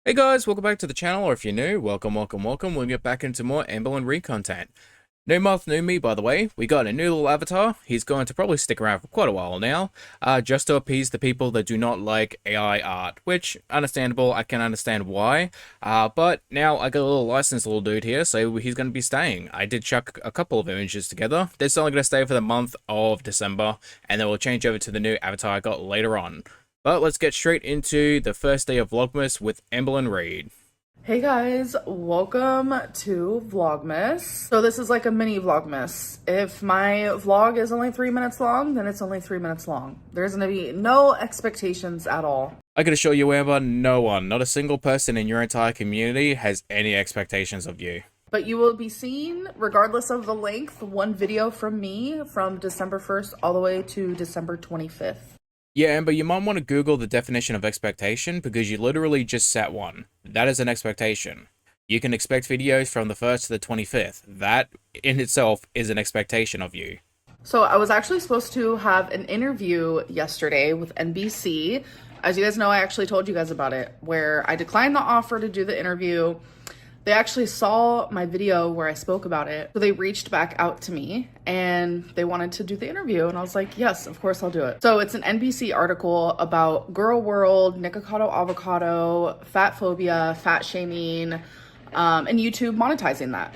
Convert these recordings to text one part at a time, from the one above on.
Hey guys, welcome back to the channel, or if you're new, welcome. We'll get back into more Amberlynn and Reid content. New month, new me, by the way. We got a new little avatar. He's going to probably stick around for quite a while now, just to appease the people that do not like AI art, which, understandable, I can understand why. But now I got a little licensed little dude here, so he's going to be staying. I did chuck a couple of images together. They're only going to stay for the month of December, and then we'll change over to the new avatar I got later on. But let's get straight into the first day of Vlogmas with Amberlynn and Reid. Hey guys, welcome to Vlogmas. So this is like a mini Vlogmas. If my vlog is only 3 minutes long, then it's only 3 minutes long. There's gonna be no expectations at all. I can assure you, Amber, no one, not a single person in your entire community has any expectations of you. But you will be seeing, regardless of the length, one video from me from December 1st all the way to December 25th. Yeah, Amber, you might want to Google the definition of expectation because you literally just set one. That is an expectation. You can expect videos from the 1st to the 25th. That in itself is an expectation of you. So I was actually supposed to have an interview yesterday with NBC. As you guys know, I actually told you guys about it, where I declined the offer to do the interview. They actually saw my video where I spoke about it. So they reached back out to me and they wanted to do the interview. And I was like, yes, of course I'll do it. So it's an NBC article about Gurl world, Nikocado avocado, Fatphobia, fat shaming, and YouTube monetizing that.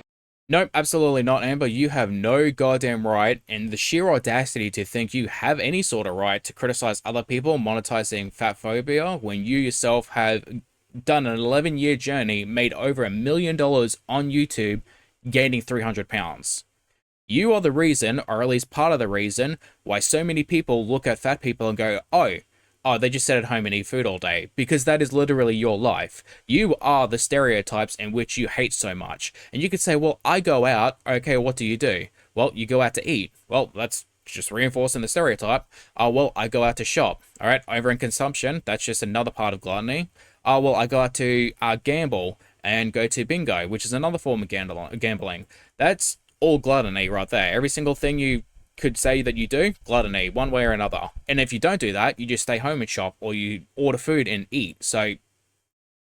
Nope, absolutely not, Amber. You have no goddamn right, and the sheer audacity to think you have any sort of right to criticize other people monetizing fatphobia when you yourself have done an 11-year journey, made over $1 million on YouTube, gaining 300 pounds. You are the reason, or at least part of the reason, why so many people look at fat people and go, oh, they just sit at home and eat food all day, because that is literally your life. You are the stereotypes in which you hate so much. And you could say, well, I go out. Okay, what do? Well, you go out to eat. Well, that's just reinforcing the stereotype. Well, I go out to shop. All right, over in consumption, that's just another part of gluttony. Well, I go out to gamble and go to bingo, which is another form of gambling. That's all gluttony right there. Every single thing you could say that you do, gluttony, one way or another. And if you don't do that, you just stay home and shop, or you order food and eat. So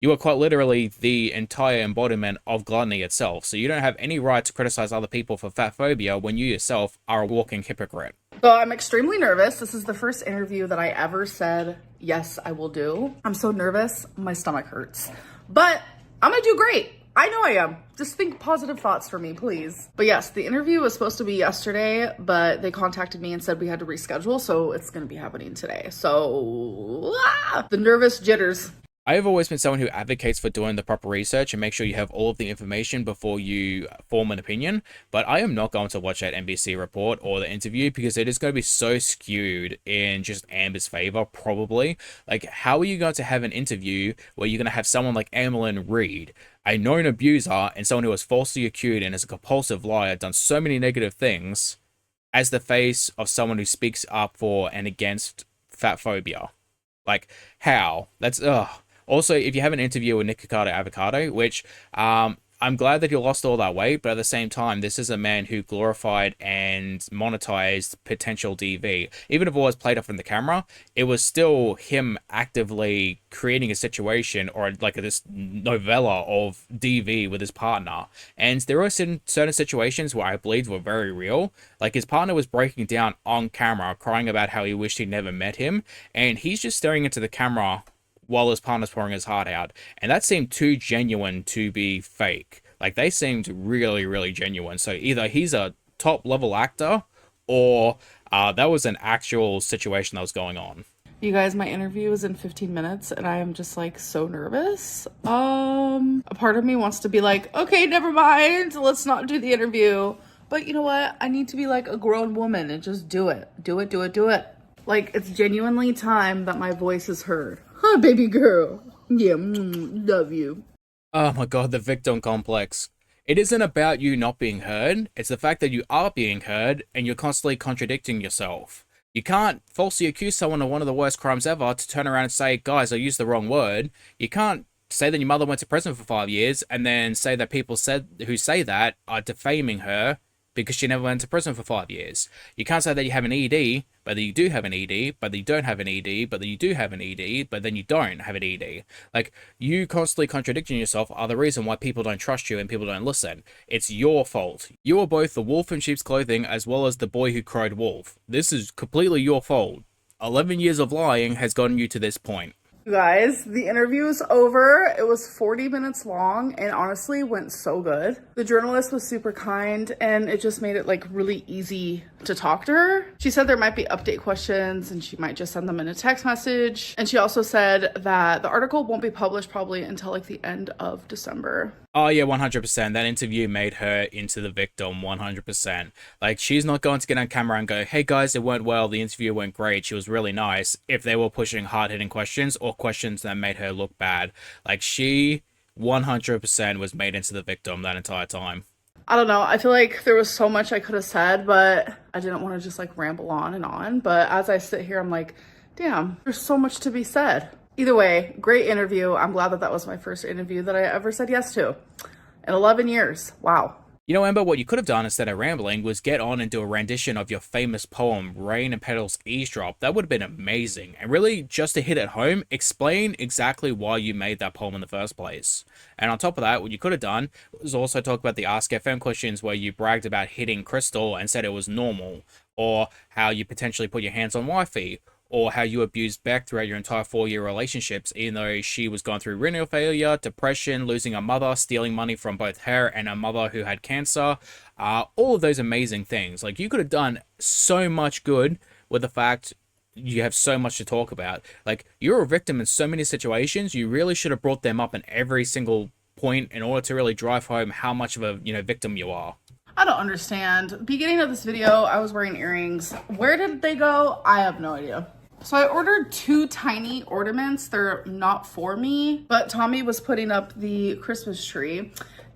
you are quite literally the entire embodiment of gluttony itself. So you don't have any right to criticize other people for fatphobia when you yourself are a walking hypocrite. So I'm extremely nervous. This is the first interview that I ever said, yes, I will do. I'm so nervous, my stomach hurts. But I'm gonna do great. I know I am. Just think positive thoughts for me, please. But yes, the interview was supposed to be yesterday, but they contacted me and said we had to reschedule, so it's gonna be happening today. So, the nervous jitters. I have always been someone who advocates for doing the proper research and make sure you have all of the information before you form an opinion, but I am not going to watch that NBC report or the interview because it is going to be so skewed in just Amber's favor, probably. Like, how are you going to have an interview where you're going to have someone like Amberlynn Reid, a known abuser and someone who was falsely accused and is a compulsive liar, done so many negative things, as the face of someone who speaks up for and against fatphobia? Like, how? That's, ugh. Also, if you have an interview with Nikocado avocado, which I'm glad that he lost all that weight, but at the same time, this is a man who glorified and monetized potential DV. Even if it was played off in the camera, it was still him actively creating a situation or like this novella of DV with his partner. And there were certain situations where I believe were very real. Like, his partner was breaking down on camera, crying about how he wished he'd never met him, and he's just staring into the camera while his partner's pouring his heart out. And that seemed too genuine to be fake. Like, they seemed really, really genuine. So either he's a top level actor or that was an actual situation that was going on. You guys, my interview is in 15 minutes and I am just like so nervous. A part of me wants to be like, okay, never mind, let's not do the interview. But you know what? I need to be like a grown woman and just do it. Do it. Like, it's genuinely time that my voice is heard. Huh, baby girl. Yeah, love you. Oh my god, the victim complex. It isn't about you not being heard, it's the fact that you are being heard and you're constantly contradicting yourself. You can't falsely accuse someone of one of the worst crimes ever to turn around and say, guys, I used the wrong word. You can't say that your mother went to prison for 5 years and then say that people who say that are defaming her because she never went to prison for 5 years. You can't say that you have an ED, but then you do have an ED, but then you don't have an ED, but then you do have an ED, but then you don't have an ED. Like, you constantly contradicting yourself are the reason why people don't trust you and people don't listen. It's your fault. You are both the wolf in sheep's clothing as well as the boy who cried wolf. This is completely your fault. 11 years of lying has gotten you to this point. You guys, the interview is over. It was 40 minutes long and honestly went so good. The journalist was super kind and it just made it like really easy to talk to her. She said there might be update questions and she might just send them in a text message. And she also said that the article won't be published probably until like the end of December. Oh yeah, 100%. That interview made her into the victim, 100%. Like, she's not going to get on camera and go, hey guys, it went well, the interview went great, she was really nice, if they were pushing hard-hitting questions or questions that made her look bad. Like, she 100% was made into the victim that entire time. I don't know. I feel like there was so much I could have said, but I didn't want to just like ramble on and on. But as I sit here, I'm like, damn, there's so much to be said. Either way, great interview. I'm glad that that was my first interview that I ever said yes to in 11 years. Wow. You know, Amber, what you could have done instead of rambling was get on and do a rendition of your famous poem, Rain and Petals Eavesdrop. That would have been amazing. And really, just to hit it home, explain exactly why you made that poem in the first place. And on top of that, what you could have done was also talk about the Ask FM questions where you bragged about hitting Crystal and said it was normal, or how you potentially put your hands on wifey, or how you abused Beck throughout your entire 4-year relationships, even though she was going through renal failure, depression, losing her mother, stealing money from both her and her mother who had cancer. All of those amazing things. Like, you could have done so much good with the fact you have so much to talk about. Like, you're a victim in so many situations, you really should have brought them up in every single point in order to really drive home how much of a, victim you are. I don't understand. Beginning of this video, I was wearing earrings. Where did they go? I have no idea. So I ordered 2 tiny ornaments. They're not for me, but Tommy was putting up the Christmas tree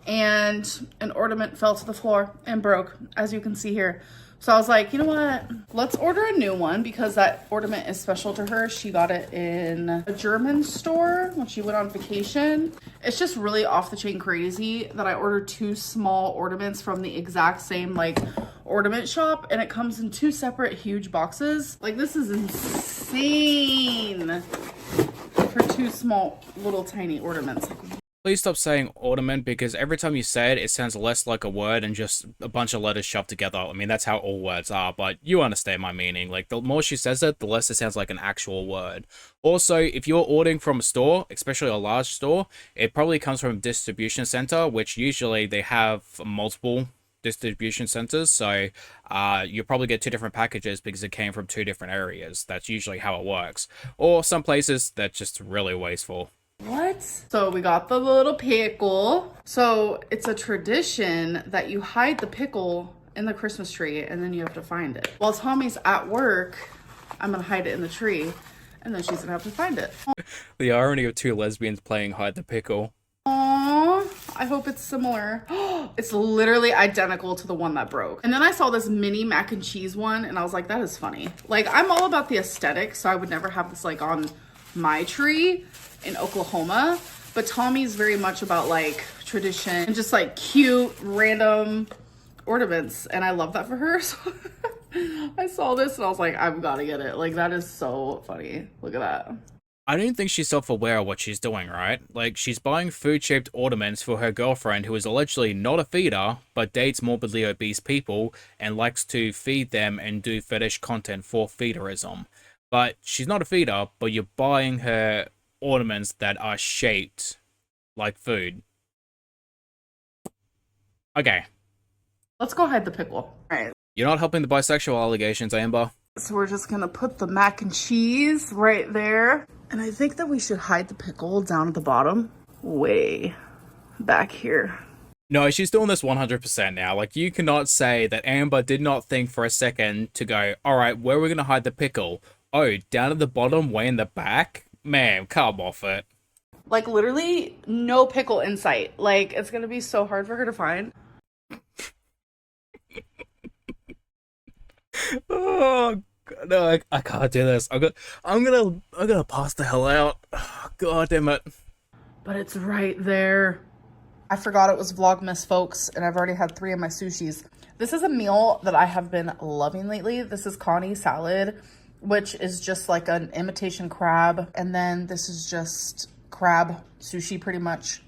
and an ornament fell to the floor and broke, as you can see here. So I was like, you know what? Let's order a new one because that ornament is special to her. She got it in a German store when she went on vacation. It's just really off the chain crazy that I ordered 2 small ornaments from the exact same like ornament shop, and it comes in 2 separate huge boxes. Like, this is insane for 2 small little tiny ornaments. Please stop saying ornament, because every time you say it, it sounds less like a word and just a bunch of letters shoved together. I mean, that's how all words are, but you understand my meaning. Like, the more she says it, the less it sounds like an actual word. Also, if you're ordering from a store, especially a large store, it probably comes from a distribution center, which usually they have multiple distribution centers, so you probably get 2 different packages because it came from 2 different areas. That's usually how it works. Or some places that's just really wasteful. What? So we got the little pickle. So it's a tradition that you hide the pickle in the Christmas tree and then you have to find it. While Tommy's at work, I'm gonna hide it in the tree and then she's gonna have to find it. The irony of 2 lesbians playing hide the pickle. Aww, I hope it's similar. It's literally identical to the one that broke. And then I saw this mini mac and cheese one and I was like, that is funny. Like, I'm all about the aesthetic, so I would never have this like on my tree in Oklahoma, but Tommy's very much about like tradition and just like cute random ornaments, and I love that for her. So I saw this and I was like, I've got to get it. Like, that is so funny. Look at that. I don't think she's self-aware of what she's doing, right? Like, she's buying food-shaped ornaments for her girlfriend who is allegedly not a feeder, but dates morbidly obese people and likes to feed them and do fetish content for feederism. But she's not a feeder, but you're buying her ornaments that are shaped like food. Okay. Let's go hide the pickle. All right. You're not helping the bisexual allegations, Amber. So we're just gonna put the mac and cheese right there. And I think that we should hide the pickle down at the bottom, way back here. No, she's doing this 100% now. Like, you cannot say that Amber did not think for a second to go, all right, where are we gonna hide the pickle? Oh, down at the bottom, way in the back? Man, come off it. Like, literally no pickle in sight. Like, it's gonna be so hard for her to find. Oh, no, I can't do this. I'm gonna pass the hell out. Oh, God damn it. But it's right there. I forgot it was Vlogmas, folks, and I've already had 3 of my sushis. This is a meal that I have been loving lately. This is Connie salad, which is just like an imitation crab. And then this is just crab sushi pretty much.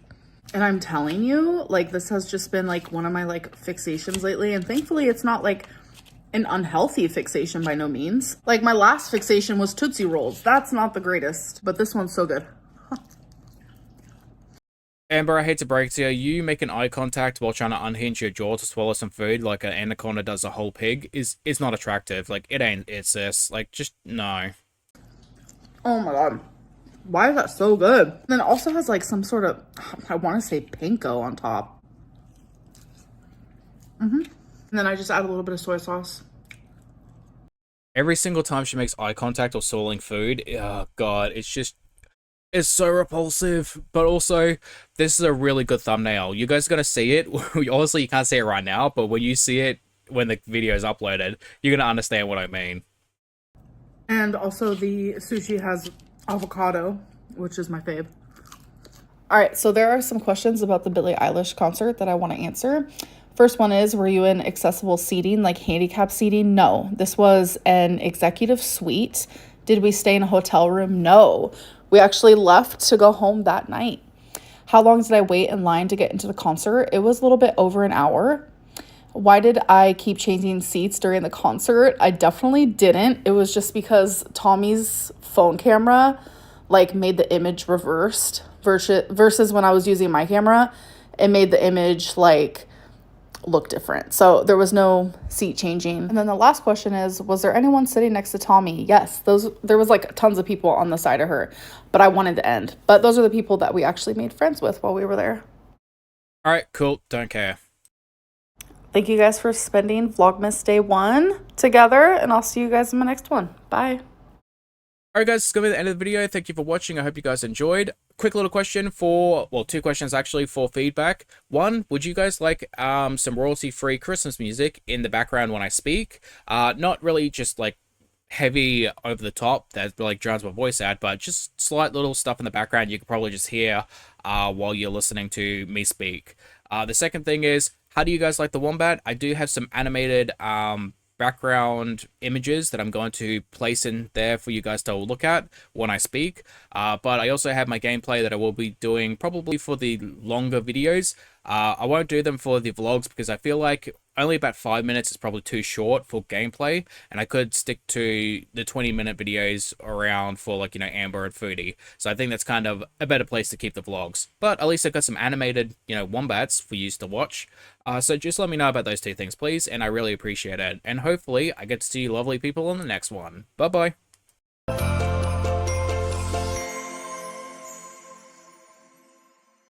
And I'm telling you, like, this has just been like one of my like fixations lately. And thankfully it's not like an unhealthy fixation by no means. Like my last fixation was Tootsie Rolls. That's not the greatest, but this one's so good. Amber, I hate to break it to you, you making eye contact while trying to unhinge your jaw to swallow some food like an anaconda does a whole pig is not attractive. Like, it ain't, it's this. Like, just, no. Oh my God. Why is that so good? And then it also has like some sort of, I want to say panko on top. And then I just add a little bit of soy sauce. Every single time she makes eye contact or swallowing food, oh God, it's so repulsive. But also, this is a really good thumbnail. You guys are going to see it. Obviously, you can't see it right now, but when you see it, when the video is uploaded, you're going to understand what I mean. And also the sushi has avocado, which is my fave. All right, so there are some questions about the Billie Eilish concert that I want to answer. First one is, were you in accessible seating, like handicap seating? No, this was an executive suite. Did we stay in a hotel room? No, we actually left to go home that night. How long did I wait in line to get into the concert? It was a little bit over an hour. Why did I keep changing seats during the concert? I definitely didn't. It was just because Tommy's phone camera like made the image reversed versus when I was using my camera, it made the image like look different. So there was no seat changing. And then the last question is, was there anyone sitting next to Tommy? Yes, there was like tons of people on the side of her, but I wanted to end. But those are the people that we actually made friends with while we were there. All right, cool. Don't care. Thank you guys for spending Vlogmas Day 1 together, and I'll see you guys in my next one. Bye. Alright guys, it's going to be the end of the video. Thank you for watching. I hope you guys enjoyed. Quick little question for, well, two questions actually for feedback. One, would you guys like some royalty-free Christmas music in the background when I speak? Not really just like heavy over the top that like drowns my voice out, but just slight little stuff in the background you could probably just hear while you're listening to me speak. The second thing is, how do you guys like the wombat? I do have some animated background images that I'm going to place in there for you guys to look at when I speak, but I also have my gameplay that I will be doing probably for the longer videos. I won't do them for the vlogs because I feel like only about 5 minutes is probably too short for gameplay, and I could stick to the 20-minute videos around for, like, you know, Amber and Foodie. So I think that's kind of a better place to keep the vlogs. But at least I've got some animated, you know, wombats for you to watch. So just let me know about those two things, please, and I really appreciate it. And hopefully I get to see you lovely people on the next one. Bye-bye.